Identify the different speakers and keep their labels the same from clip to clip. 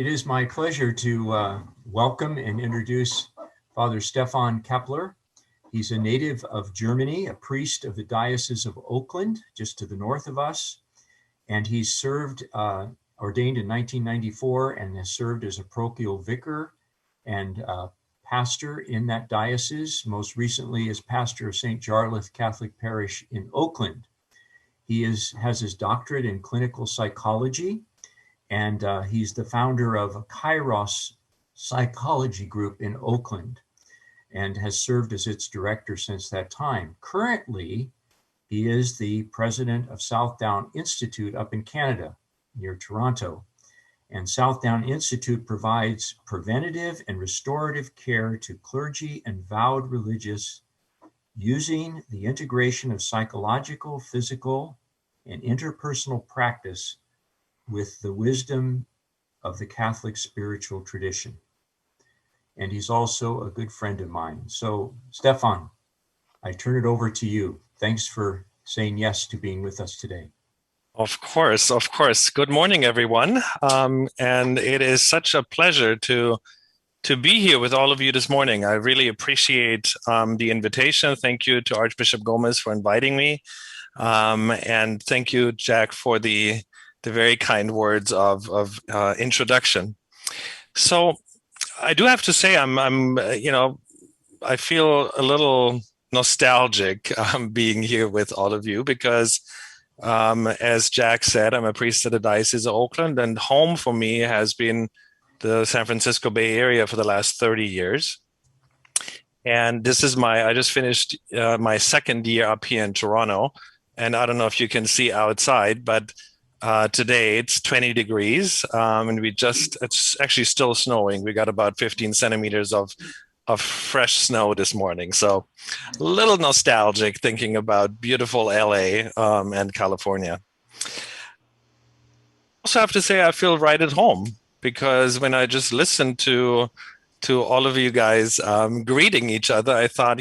Speaker 1: It is my pleasure to welcome and introduce Father Stefan Kappler. He's a native of Germany, a priest of the Diocese of Oakland, just to the north of us. And he's served, ordained in 1994, and has served as a parochial vicar and pastor in that diocese, most recently as pastor of St. Jarlath Catholic Parish in Oakland. He has his doctorate in clinical psychology, and he's the founder of a Kairos psychology group in Oakland and has served as its director since that time. Currently, he is the president of Southdown Institute up in Canada, near Toronto. And Southdown Institute provides preventative and restorative care to clergy and vowed religious using the integration of psychological, physical, and interpersonal practice with the wisdom of the Catholic spiritual tradition. And he's also a good friend of mine. So, Stefan, I turn it over to you. Thanks for saying yes to being with us today.
Speaker 2: Of course, of course. Good morning, everyone. And it is such a pleasure to be here with all of you this morning. I really appreciate the invitation. Thank you to Archbishop Gomez for inviting me. And thank you, Jack, for the very kind words of introduction. So I do have to say, I feel a little nostalgic being here with all of you because, as Jack said, I'm a priest of the Diocese of Oakland, and home for me has been the San Francisco Bay Area for the last 30 years. And this is I just finished my second year up here in Toronto. And I don't know if you can see outside, but today it's 20 degrees and it's actually still snowing. We got about 15 centimeters of fresh snow this morning. So a little nostalgic thinking about beautiful LA and California. Also have to say I feel right at home because when I just listened to all of you guys greeting each other, I thought,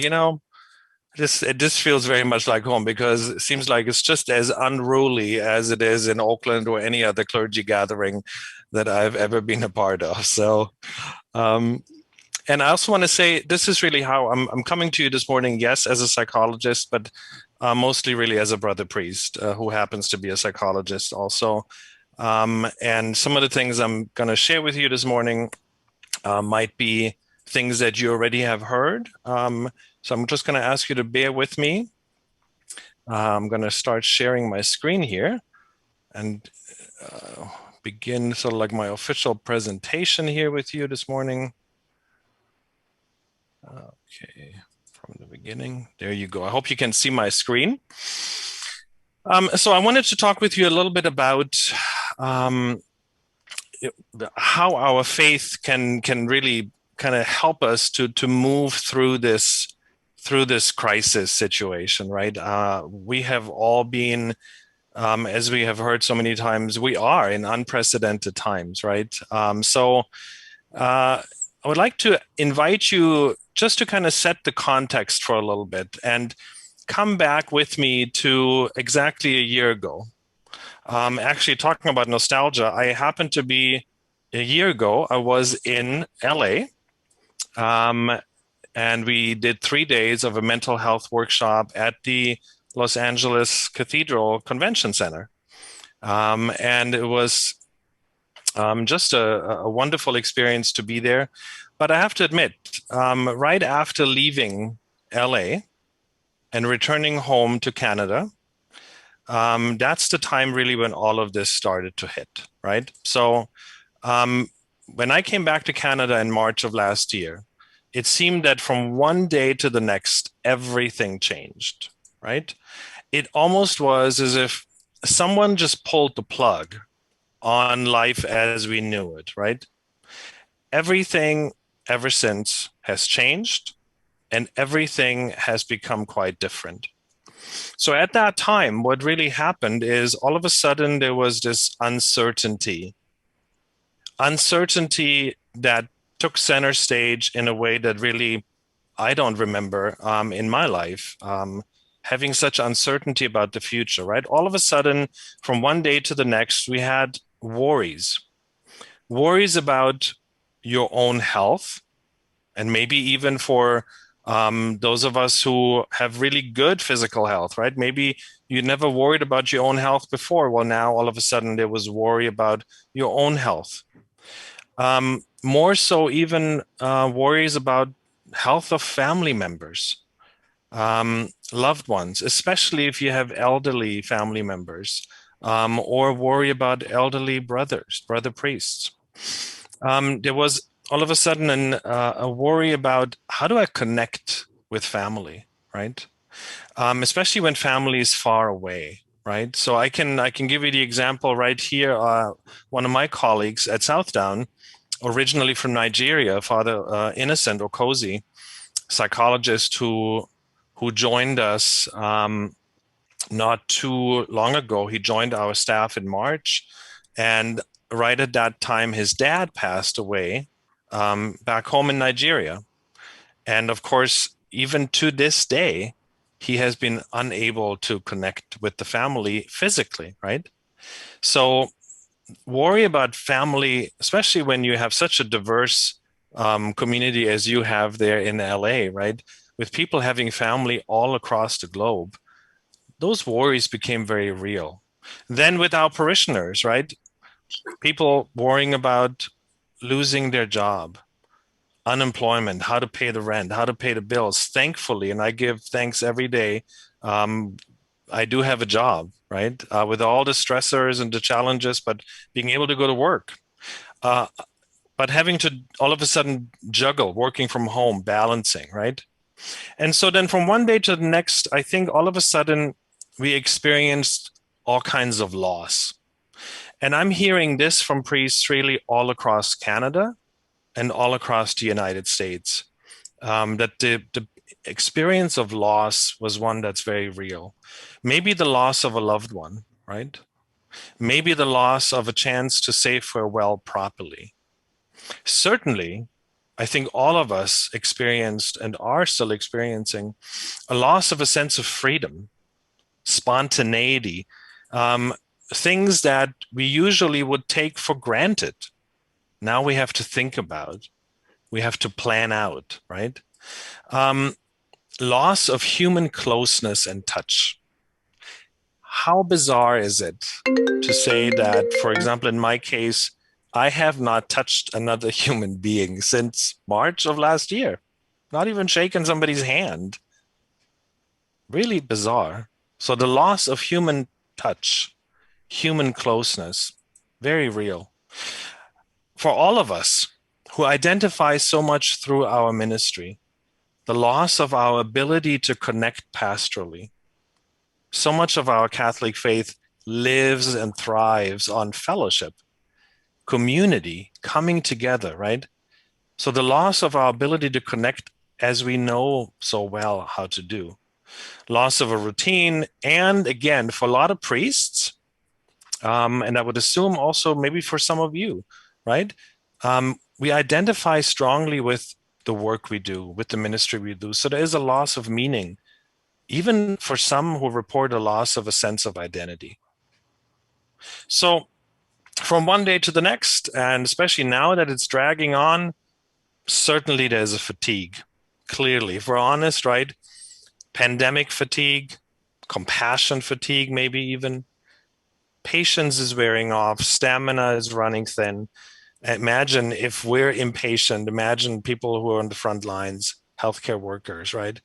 Speaker 2: this feels very much like home because it seems like it's just as unruly as it is in Oakland or any other clergy gathering that I've ever been a part of. So, and I also want to say this is really how I'm coming to you this morning, yes, as a psychologist, but mostly really as a brother priest who happens to be a psychologist also. And some of the things I'm going to share with you this morning might be things that you already have heard. So I'm just going to ask you to bear with me. I'm going to start sharing my screen here and begin sort of like my official presentation here with you this morning. Okay, from the beginning. There you go. I hope you can see my screen. So I wanted to talk with you a little bit about how our faith can really kind of help us to move through this crisis situation, right? We have all been, as we have heard so many times, we are in unprecedented times, right? So I would like to invite you just to kind of set the context for a little bit and come back with me to exactly a year ago. Actually, talking about nostalgia, I happened to be a year ago, I was in LA. And we did 3 days of a mental health workshop at the Los Angeles Cathedral Convention Center. And it was just a wonderful experience to be there. But I have to admit, right after leaving LA and returning home to Canada, that's the time really when all of this started to hit, right? So when I came back to Canada in March of last year, it seemed that from one day to the next, everything changed, right? It almost was as if someone just pulled the plug on life as we knew it, right? Everything ever since has changed and everything has become quite different. So at that time, what really happened is all of a sudden there was this uncertainty that took center stage in a way that really I don't remember in my life, having such uncertainty about the future, right? All of a sudden, from one day to the next, we had worries. worries about your own health, and maybe even for those of us who have really good physical health, right? Maybe you never worried about your own health before. Well, now all of a sudden there was worry about your own health. More so, even worries about health of family members, loved ones, especially if you have elderly family members, or worry about elderly brother priests. There was all of a sudden a worry about how do I connect with family, right? Especially when family is far away, right? So I can give you the example right here. One of my colleagues at Southdown, originally from Nigeria, Father Innocent Okozi, psychologist who joined us not too long ago. He joined our staff in March, and right at that time, his dad passed away back home in Nigeria. And of course, even to this day, he has been unable to connect with the family physically, right? So worry about family, especially when you have such a diverse community as you have there in LA, right? With people having family all across the globe, those worries became very real. Then with our parishioners, right? People worrying about losing their job, unemployment, how to pay the rent, how to pay the bills. Thankfully, and I give thanks every day, um, I do have a job, right? With all the stressors and the challenges, but being able to go to work. Uh, but having to all of a sudden juggle working from home, balancing, right? And so then from one day to the next, I think all of a sudden we experienced all kinds of loss. And I'm hearing this from priests really all across Canada and all across the United States, that the experience of loss was one that's very real. Maybe the loss of a loved one, right? Maybe the loss of a chance to say farewell properly. Certainly, I think all of us experienced and are still experiencing a loss of a sense of freedom, spontaneity, um, things that we usually would take for granted. Now we have to think about, we have to plan out, right? Um, Loss of human closeness and touch. How bizarre is it to say that, for example, in my case, I have not touched another human being since March of last year, not even shaken somebody's hand. Really bizarre. So the loss of human touch, human closeness, very real. For all of us who identify so much through our ministry, the loss of our ability to connect pastorally. So much of our Catholic faith lives and thrives on fellowship, community, coming together, right? So the loss of our ability to connect as we know so well how to do, loss of a routine, and again, for a lot of priests, and I would assume also maybe for some of you, right? We identify strongly with the work we do, with the ministry we do. So there is a loss of meaning, even for some who report a loss of a sense of identity. So from one day to the next, and especially now that it's dragging on, certainly there's a fatigue. Clearly, if we're honest, right? Pandemic fatigue, compassion fatigue, maybe even. Patience is wearing off, stamina is running thin. Imagine if we're impatient, imagine people who are on the front lines, healthcare workers, right?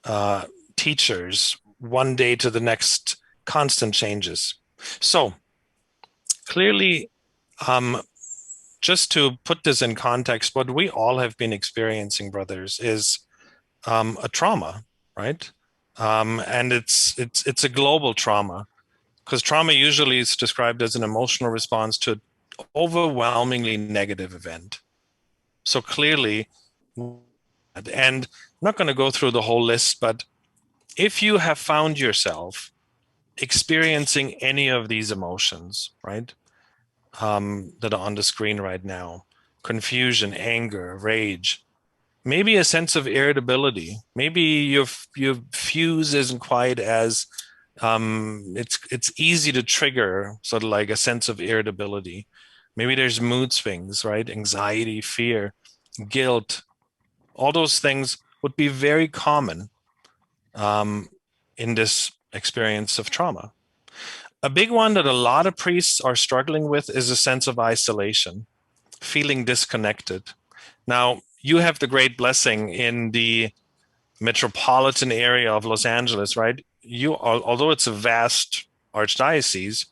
Speaker 2: Uh, Teachers, one day to the next, constant changes. So clearly, just to put this in context, what we all have been experiencing, brothers, is a trauma, right? And it's a global trauma, because trauma usually is described as an emotional response to an overwhelmingly negative event. So clearly, and I'm not going to go through the whole list, but if you have found yourself experiencing any of these emotions, right, that are on the screen right now, confusion, anger, rage, maybe a sense of irritability, maybe your fuse isn't quite as it's easy to trigger sort of like a sense of irritability. Maybe there's mood swings, right? Anxiety, fear, guilt, all those things would be very common in this experience of trauma. A big one that a lot of priests are struggling with is a sense of isolation, feeling disconnected. Now, you have the great blessing in the metropolitan area of Los Angeles, right? Although it's a vast archdiocese,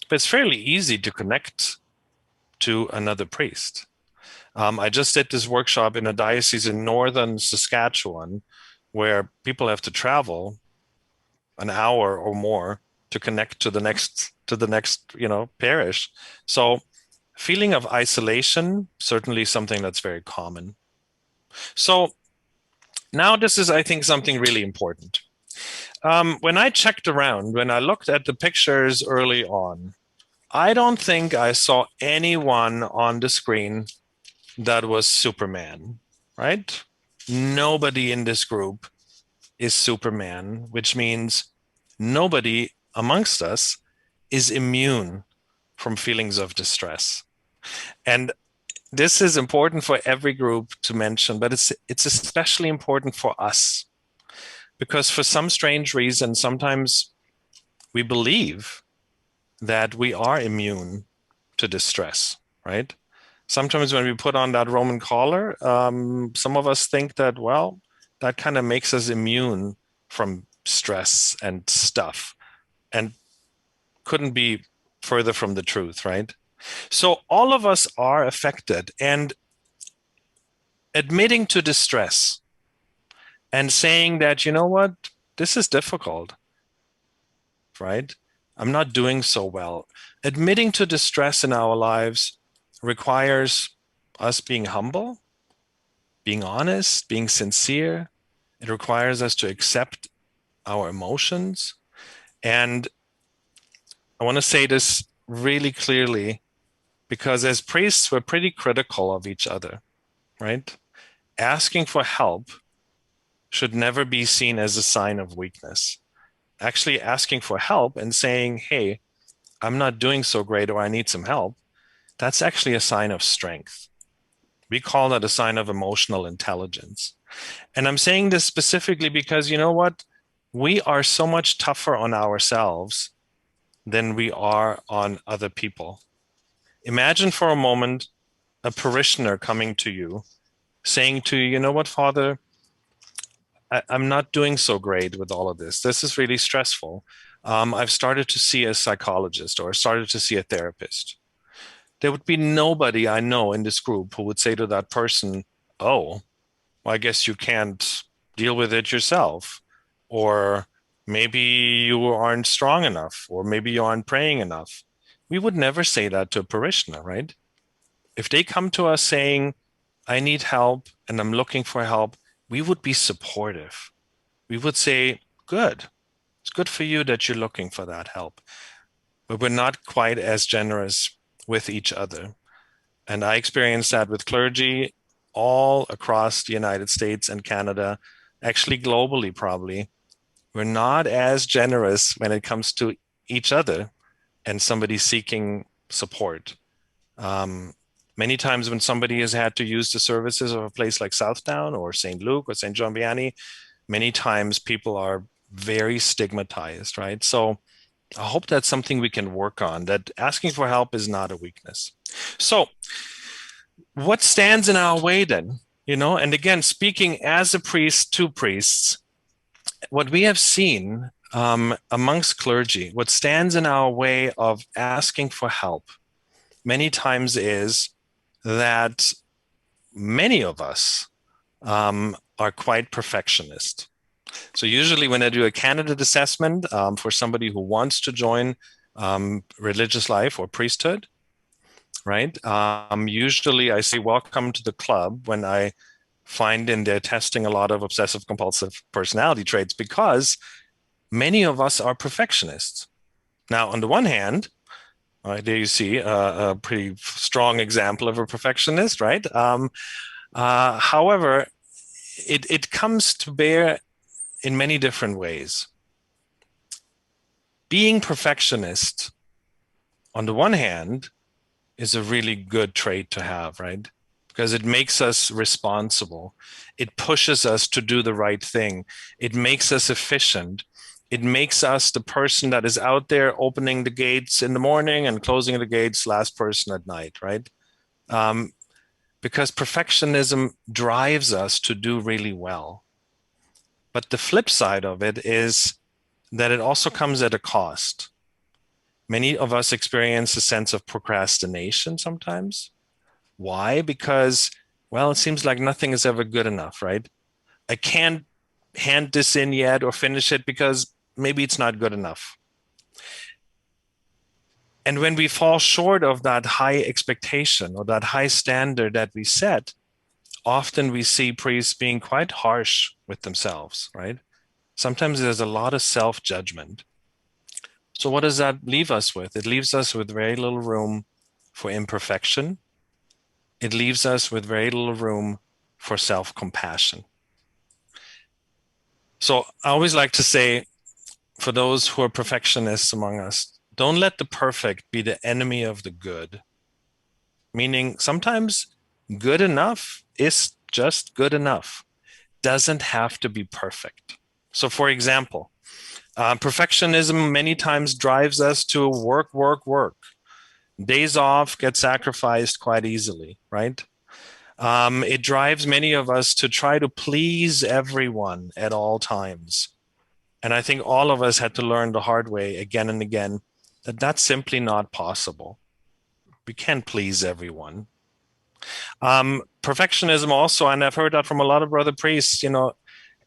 Speaker 2: but it's fairly easy to connect to another priest. I just did this workshop in a diocese in northern Saskatchewan where people have to travel an hour or more to connect to the next parish. So feeling of isolation, certainly something that's very common. So now this is, I think, something really important. When I checked around, when I looked at the pictures early on, I don't think I saw anyone on the screen that was Superman, right? Nobody in this group is Superman, which means nobody amongst us is immune from feelings of distress. And this is important for every group to mention, but it's especially important for us because for some strange reason, sometimes we believe that we are immune to distress, right? Sometimes when we put on that Roman collar, some of us think that, well, that kind of makes us immune from stress and stuff, and couldn't be further from the truth, right? So all of us are affected, and admitting to distress and saying that, you know what, this is difficult, right? I'm not doing so well. Admitting to distress in our lives requires us being humble, being honest, being sincere. It requires us to accept our emotions. And I want to say this really clearly because as priests, we're pretty critical of each other, right? Asking for help should never be seen as a sign of weakness. Actually, asking for help and saying, hey, I'm not doing so great or I need some help, that's actually a sign of strength. We call that a sign of emotional intelligence. And I'm saying this specifically because you know what? We are so much tougher on ourselves than we are on other people. Imagine for a moment a parishioner coming to you saying to you, you know what, Father, I'm not doing so great with all of this. This is really stressful. I've started to see a psychologist or started to see a therapist. There would be nobody I know in this group who would say to that person, oh, well, I guess you can't deal with it yourself. Or maybe you aren't strong enough, or maybe you aren't praying enough. We would never say that to a parishioner, right? If they come to us saying, I need help and I'm looking for help, we would be supportive. We would say, good. It's good for you that you're looking for that help. But we're not quite as generous with each other. And I experienced that with clergy all across the United States and Canada, actually globally, probably. We're not as generous when it comes to each other and somebody seeking support. Many times when somebody has had to use the services of a place like Southdown or St. Luke or St. John Vianney, many times people are very stigmatized, right? So I hope that's something we can work on, that asking for help is not a weakness. So what stands in our way then? You know, and again, speaking as a priest to priests, what we have seen amongst clergy, what stands in our way of asking for help many times is that many of us are quite perfectionist. So usually when I do a candidate assessment for somebody who wants to join religious life or priesthood, right? Usually I say, welcome to the club when I find in their testing a lot of obsessive compulsive personality traits because many of us are perfectionists. Now, on the one hand, there you see a pretty strong example of a perfectionist, right? However, it comes to bear in many different ways. Being perfectionist, on the one hand, is a really good trait to have, right? Because it makes us responsible. It pushes us to do the right thing. It makes us efficient. It makes us the person that is out there opening the gates in the morning and closing the gates last person at night, right? Um, because perfectionism drives us to do really well. But the flip side of it is that it also comes at a cost. Many of us experience a sense of procrastination sometimes. Why? Because, well, it seems like nothing is ever good enough, right? I can't hand this in yet or finish it because maybe it's not good enough. And when we fall short of that high expectation or that high standard that we set, often we see priests being quite harsh with themselves, right? Sometimes there's a lot of self judgment. So, what does that leave us with? It leaves us with very little room for imperfection. It leaves us with very little room for self compassion. So, I always like to say, for those who are perfectionists among us, don't let the perfect be the enemy of the good. Meaning, sometimes good enough is just good enough, doesn't have to be perfect. So, for example, perfectionism many times drives us to work, work, work. Days off get sacrificed quite easily, right? It drives many of us to try to please everyone at all times. And I think all of us had to learn the hard way again and again that that's simply not possible. We can't please everyone. Perfectionism also, and I've heard that from a lot of brother priests,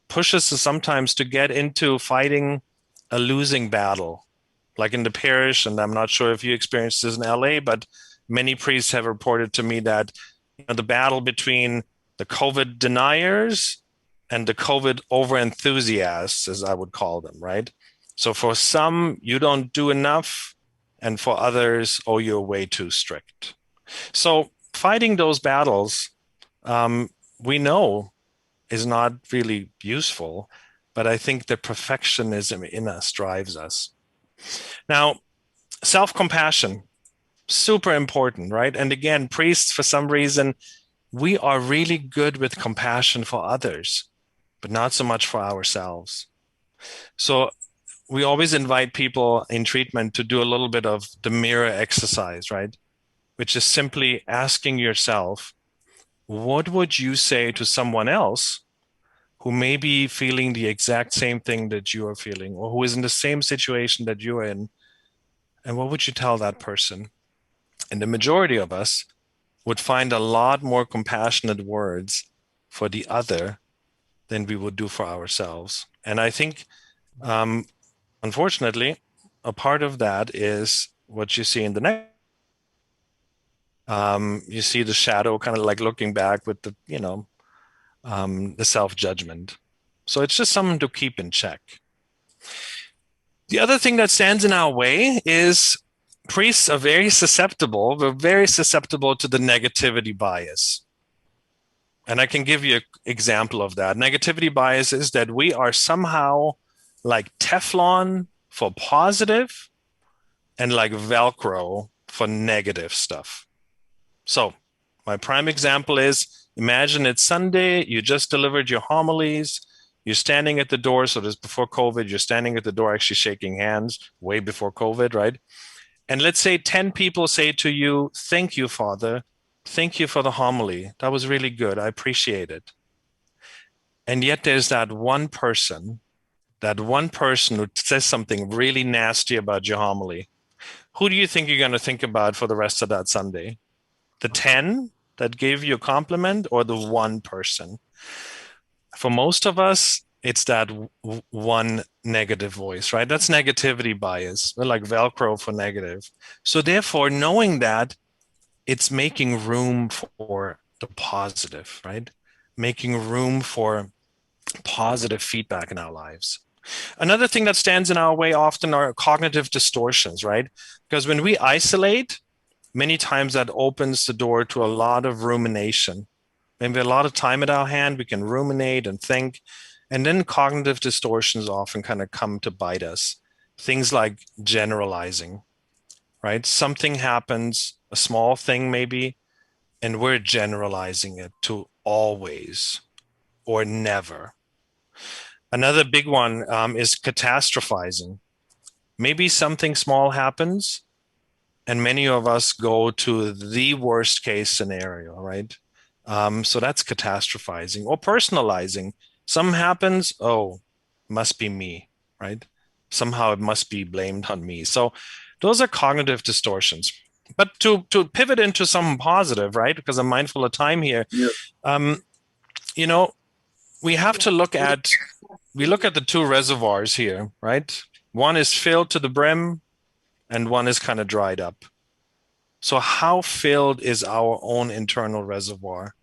Speaker 2: pushes us sometimes to get into fighting a losing battle, like in the parish. And I'm not sure if you experienced this in LA, but many priests have reported to me that the battle between the COVID deniers and the COVID over enthusiasts, as I would call them, right? So for some, you don't do enough, and for others, oh, you're way too strict. So fighting those battles, we know is not really useful, but I think the perfectionism in us drives us. Now, self compassion, super important, right? And again, priests, for some reason, we are really good with compassion for others, but not so much for ourselves. So we always invite people in treatment to do a little bit of the mirror exercise, right? Which is simply asking yourself, what would you say to someone else who may be feeling the exact same thing that you are feeling, or who is in the same situation that you're in? And what would you tell that person? And the majority of us would find a lot more compassionate words for the other than we would do for ourselves. And I think, unfortunately, a part of that is what you see in the next. You see the shadow kind of like looking back with the self judgment. So it's just something to keep in check. The other thing that stands in our way is priests are very susceptible. We're very susceptible to the negativity bias. And I can give you an example of that. Negativity bias is that we are somehow like Teflon for positive and like Velcro for negative stuff. So, my prime example is imagine it's Sunday, you just delivered your homilies, you're standing at the door. So, this is before COVID, you're standing at the door actually shaking hands, way before COVID, right? And let's say 10 people say to you, "Thank you, Father. Thank you for the homily. That was really good. I appreciate it." And yet there's that one person who says something really nasty about your homily. Who do you think you're going to think about for the rest of that Sunday? The 10 that gave you a compliment, or the one person? For most of us, it's that one negative voice, right? That's negativity bias. We're like Velcro for negative. So therefore, knowing that, it's making room for the positive, right? Making room for positive feedback in our lives. Another thing that stands in our way often are cognitive distortions, right? Because when we isolate, many times that opens the door to a lot of rumination. When we have a lot of time at our hand, we can ruminate and think. And then cognitive distortions often kind of come to bite us. Things like generalizing, right? Something happens, a small thing maybe, and we're generalizing it to always or never. Another big one is catastrophizing. Maybe something small happens, and many of us go to the worst case scenario, right? So that's catastrophizing or personalizing. Something happens, oh, must be me, right? Somehow it must be blamed on me. So those are cognitive distortions. But to pivot into something positive, right? Because I'm mindful of time here.
Speaker 3: Yeah.
Speaker 2: Um, you know, we have to look at the two reservoirs here, right? One is filled to the brim, and one is kind of dried up. So how filled is our own internal reservoir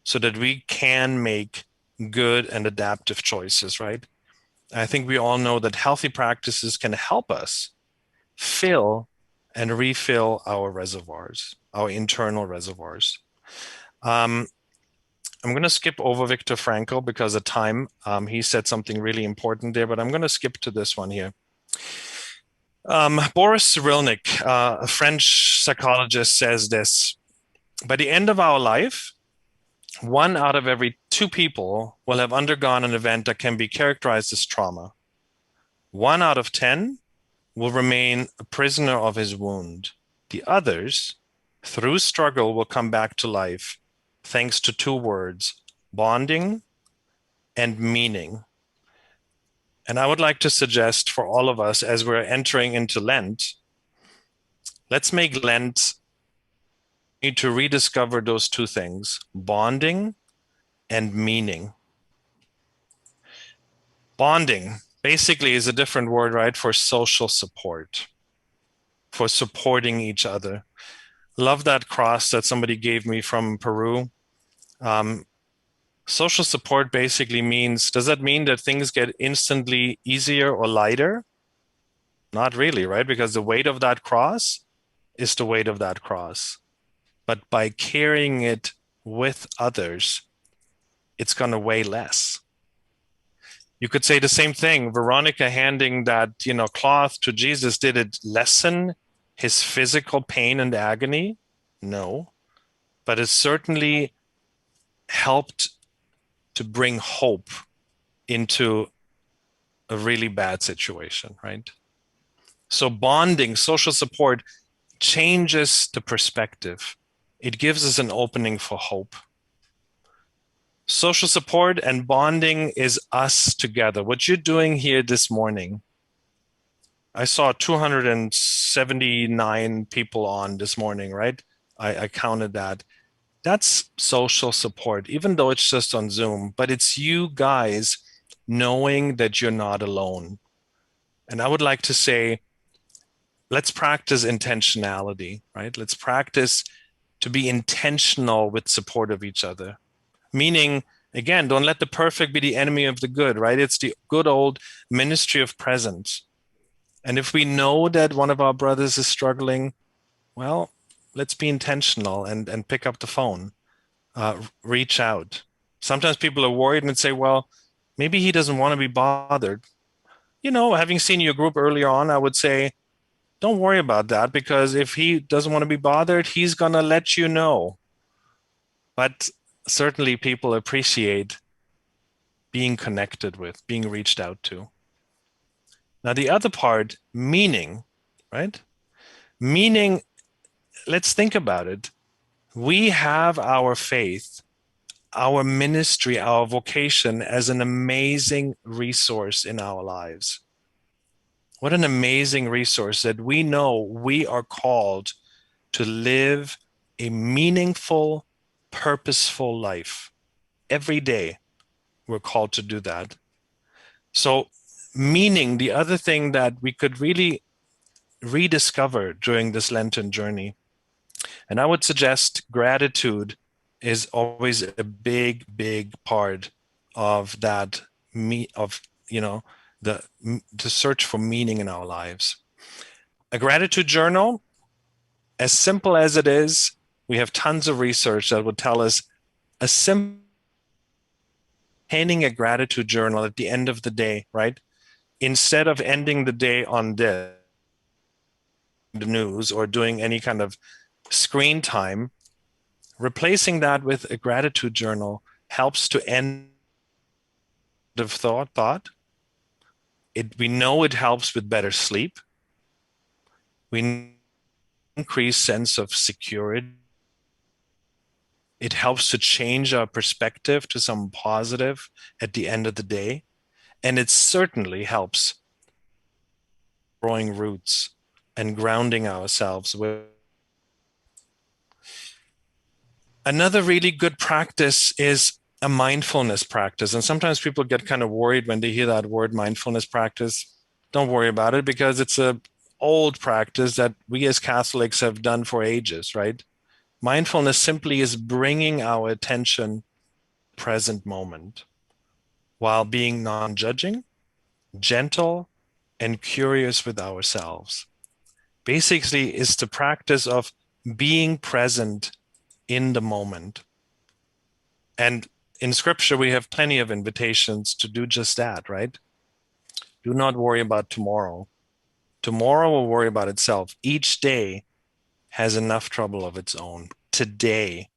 Speaker 2: so that we can make good and adaptive choices, right? I think we all know that healthy practices can help us fill and refill our reservoirs, our internal reservoirs. I'm going to skip over Viktor Frankl because of time. He said something really important there, but I'm going to skip to this one here. Boris Cyrulnik, a French psychologist, says this: by the end of our life, 1 out of every 2 people will have undergone an event that can be characterized as trauma. 1 out of 10 will remain a prisoner of his wound. The others, through struggle, will come back to life thanks to 2 words: bonding and meaning. And I would like to suggest for all of us, as we're entering into Lent, let's make Lent need to rediscover those 2 things: bonding and meaning. Bonding basically is a different word, right, for social support, for supporting each other. Love that cross that somebody gave me from Peru. Social support basically means, does that mean that things get instantly easier or lighter? Not really, right? Because the weight of that cross is the weight of that cross. But by carrying it with others, it's going to weigh less. You could say the same thing. Veronica handing that, cloth to Jesus, did it lessen his physical pain and agony? No, but it certainly helped to bring hope into a really bad situation, right? So bonding, social support changes the perspective. It gives us an opening for hope. Social support and bonding is us together. What you're doing here this morning, I saw 279 people on this morning, right? I counted that. That's social support, even though it's just on Zoom, but it's you guys knowing that you're not alone. And I would like to say, let's practice intentionality, right? Let's practice to be intentional with support of each other. Meaning, again, don't let the perfect be the enemy of the good, right? It's the good old ministry of presence. And if we know that one of our brothers is struggling, well, let's be intentional and pick up the phone, reach out. Sometimes people are worried and say, well, maybe he doesn't want to be bothered. Having seen your group earlier on, I would say, don't worry about that, because if he doesn't want to be bothered, he's going to let you know. But certainly people appreciate being connected with, being reached out to. Now, the other part, meaning, right? Meaning, let's think about it. We have our faith, our ministry, our vocation as an amazing resource in our lives. What an amazing resource that we know we are called to live a meaningful, purposeful life. Every day, we're called to do that. So, meaning, the other thing that we could really rediscover during this Lenten journey, and I would suggest gratitude is always a big, big part of that, the search for meaning in our lives. A gratitude journal, as simple as it is, we have tons of research that would tell us a simple handing a gratitude journal at the end of the day, right? Instead of ending the day on this, the news or doing any kind of screen time, replacing that with a gratitude journal helps to end of thought. We know it helps with better sleep. We increase sense of security. It helps to change our perspective to some positive at the end of the day. And it certainly helps growing roots and grounding ourselves with. Another really good practice is a mindfulness practice. And sometimes people get kind of worried when they hear that word mindfulness practice. Don't worry about it because it's an old practice that we as Catholics have done for ages, right? Mindfulness simply is bringing our attention present moment while being non-judging, gentle, and curious with ourselves. Basically, it's the practice of being present in the moment. And in scripture, we have plenty of invitations to do just that, right? Do not worry about tomorrow. Tomorrow will worry about itself. Each day has enough trouble of its own. Today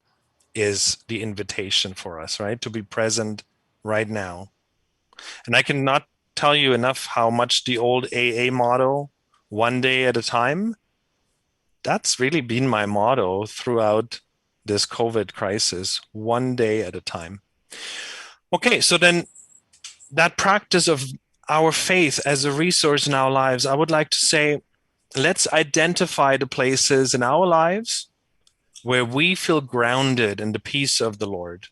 Speaker 2: is the invitation for us, right? To be present right now. And I cannot tell you enough how much the old AA motto, one day at a time, that's really been my motto throughout this COVID crisis, one day at a time. Okay, so then that practice of our faith as a resource in our lives, I would like to say, let's identify the places in our lives where we feel grounded in the peace of the Lord.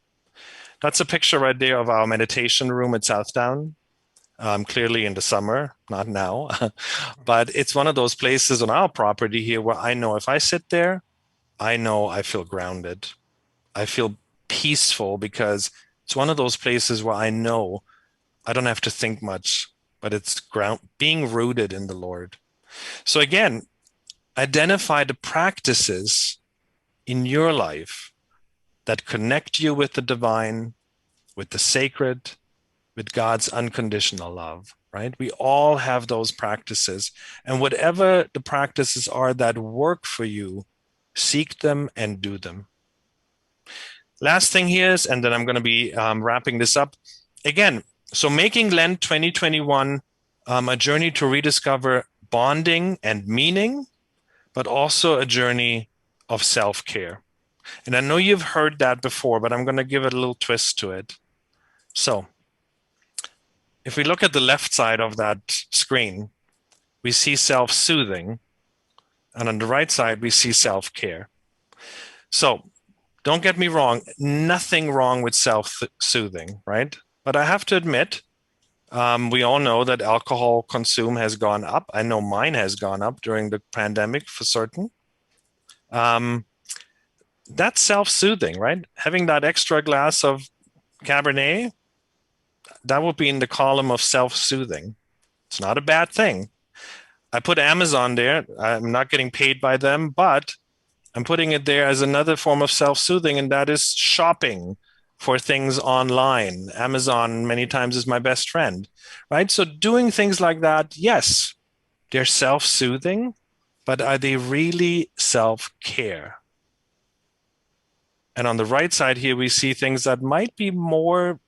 Speaker 2: That's a picture right there of our meditation room at Southdown. Clearly in the summer, not now, but it's one of those places on our property here where I know if I sit there, I know I feel grounded. I feel peaceful because it's one of those places where I know I don't have to think much, but it's being rooted in the Lord. So again, identify the practices in your life that connect you with the divine, with the sacred, with God's unconditional love, right? We all have those practices. And whatever the practices are that work for you, seek them and do them. Last thing here is, and then I'm going to be wrapping this up. Again, so making Lent 2021 a journey to rediscover bonding and meaning, but also a journey of self-care. And I know you've heard that before, but I'm going to give it a little twist to it. So if we look at the left side of that screen, we see self-soothing. And on the right side, we see self-care. So don't get me wrong, nothing wrong with self-soothing, right? But I have to admit, we all know that alcohol consume has gone up. I know mine has gone up during the pandemic for certain. That's self-soothing, right? Having that extra glass of Cabernet, that would be in the column of self-soothing. It's not a bad thing. I put Amazon there. I'm not getting paid by them, but I'm putting it there as another form of self-soothing, and that is shopping for things online. Amazon many times is my best friend, right? So doing things like that, yes, they're self-soothing, but are they really self-care? And on the right side here, we see things that might be more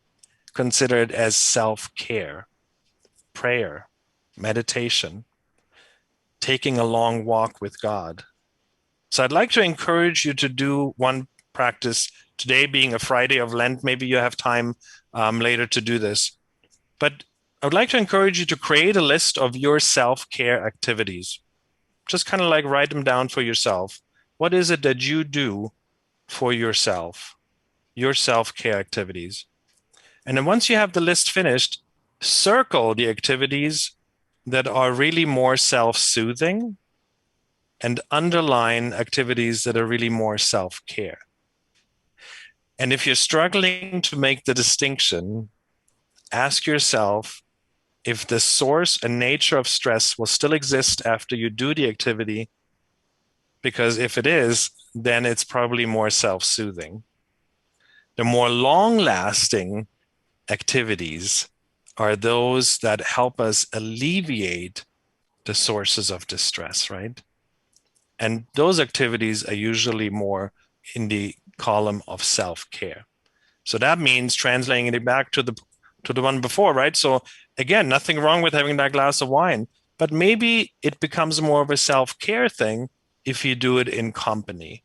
Speaker 2: considered as self-care: prayer, meditation, taking a long walk with God. So I'd like to encourage you to do one practice today, being a Friday of Lent. Maybe you have time later to do this. But I would like to encourage you to create a list of your self-care activities. Just kind of like write them down for yourself. What is it that you do for yourself, your self-care activities? And then once you have the list finished, circle the activities that are really more self-soothing and underline activities that are really more self-care. And if you're struggling to make the distinction, ask yourself if the source and nature of stress will still exist after you do the activity, because if it is, then it's probably more self-soothing. The more long-lasting activities are those that help us alleviate the sources of distress, right? And those activities are usually more in the column of self-care. So that means translating it back to the one before, right? So again, nothing wrong with having that glass of wine, but maybe it becomes more of a self-care thing if you do it in company,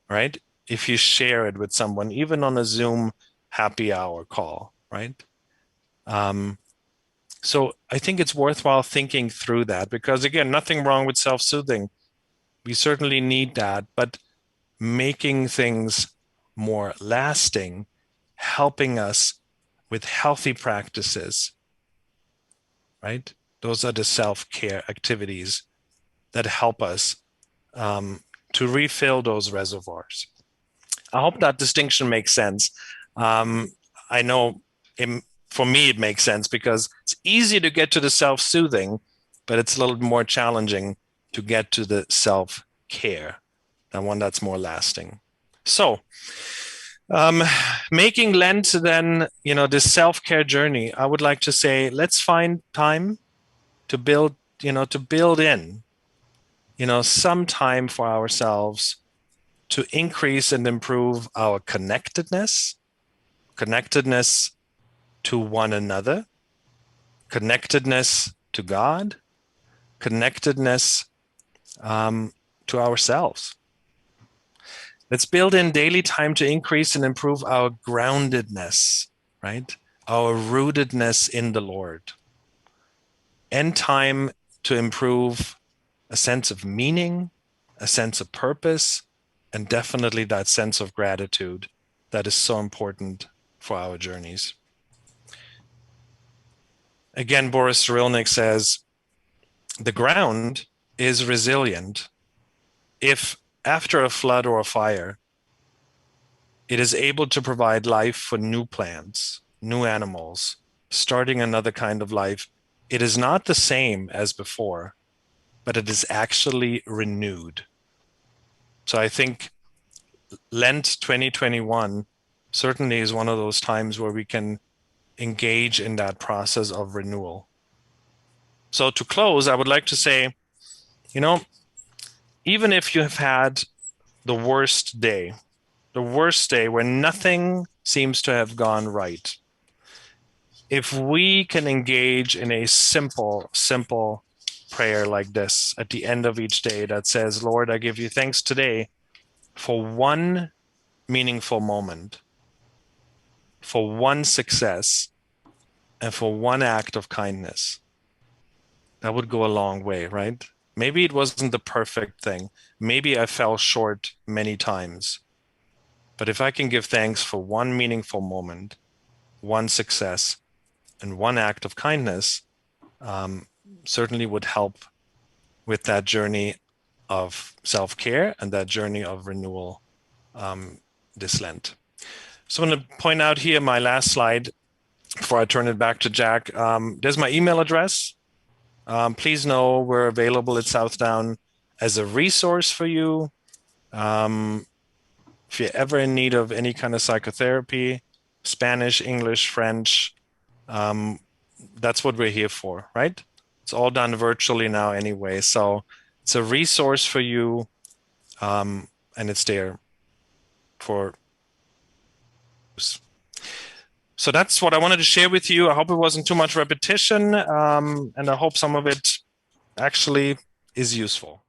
Speaker 2: right? If you share it with someone, even on a Zoom happy hour call, right? So I think it's worthwhile thinking through that, because again, nothing wrong with self-soothing. We certainly need that, but making things more lasting, helping us with healthy practices, right? Those are the self-care activities that help us to refill those reservoirs. I hope that distinction makes sense. I know for me it makes sense, because it's easy to get to the self-soothing, but it's a little more challenging to get to the self-care, and one that's more lasting. So making Lent then, this self-care journey, I would like to say, let's find time to build in, some time for ourselves to increase and improve our connectedness to one another, connectedness to God, connectedness to ourselves. Let's build in daily time to increase and improve our groundedness, right? Our rootedness in the Lord. And time to improve a sense of meaning, a sense of purpose, and definitely that sense of gratitude that is so important for our journeys. Again, Boris Cyrulnik says, the ground is resilient if, after a flood or a fire, it is able to provide life for new plants, new animals, starting another kind of life. It is not the same as before, but it is actually renewed. So I think Lent 2021 certainly is one of those times where we can engage in that process of renewal. So to close, I would like to say, even if you have had the worst day where nothing seems to have gone right, if we can engage in a simple prayer like this at the end of each day that says, Lord, I give you thanks today for one meaningful moment, for one success, and for one act of kindness, that would go a long way, right? Maybe it wasn't the perfect thing. Maybe I fell short many times. But if I can give thanks for one meaningful moment, one success, and one act of kindness, certainly would help with that journey of self-care and that journey of renewal this Lent. So I'm going to point out here my last slide before I turn it back to Jack. There's my email address. Please know we're available at Southdown as a resource for you. If you're ever in need of any kind of psychotherapy, Spanish, English, French, that's what we're here for, right? It's all done virtually now anyway. So it's a resource for you, and it's there for use. So that's what I wanted to share with you. I hope it wasn't too much repetition, and I hope some of it actually is useful.